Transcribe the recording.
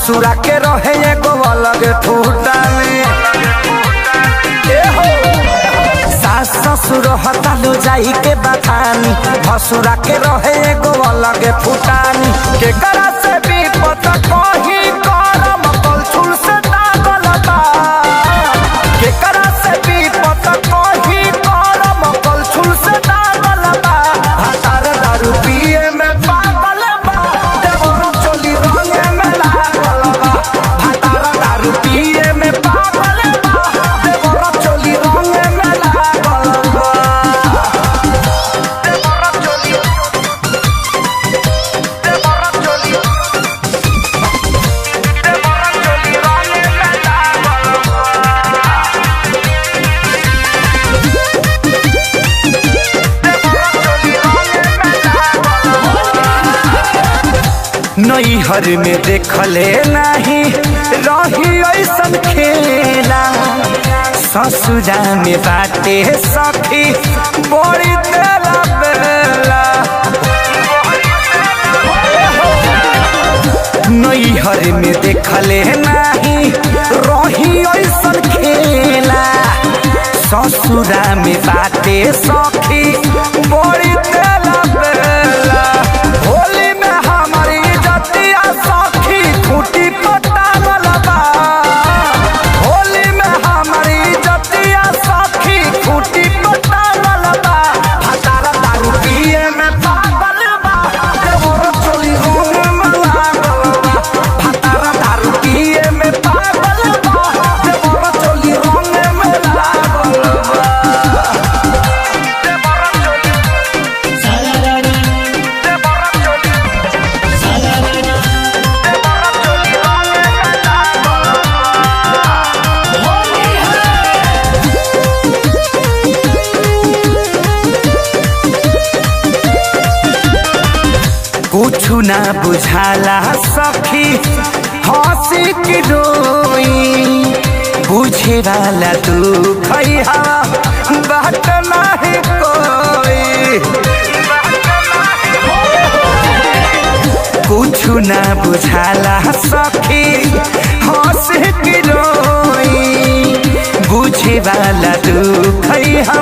ससुरा के रहे एगो अलग ठूटानी। सास ससुर हतालो जाई के बखानी, भसुरा के रहे एगो अलग फुटानी। के करा से भी पता कही करम कलछुल से दागल बा, के करा से भी पता कही करम कलछुल से दागल बा। हतार दारू पिए में पागल बा, देवर चोली रंगे में लागल बा। हतार दारू पिए में पागल बा, देवर चोली रंगे में लागल बा। देवर चोली रंगे में लागल नैहर में देखले नहीं रही ऐसन खेला, ससुरा में बाटे सखी बड़ी तेला बेला। नैहर में देखले नहीं रही ऐसन खेला, ससुरा में बाटे सखी बड़ी तेला बेला। होली में हमारी जतिया सखी खूटी पटावल बा, होली में हमारी जतिया सखी खूटी पटावल बा। हतार दारू पिए में पागल बा, देवर चोली रंगे में लागल बा। हतार दारू पिए में पागल बा, देवर चोली रंगे में लागल बा। देवर चोली कुछु ना बुझाला सखी हंसी की रोई, बुझे वाला तू खैहा बात नहीं कोई। कुछु ना बुझाला सखी हंसी की रोई, बुझे वाला तू खैहा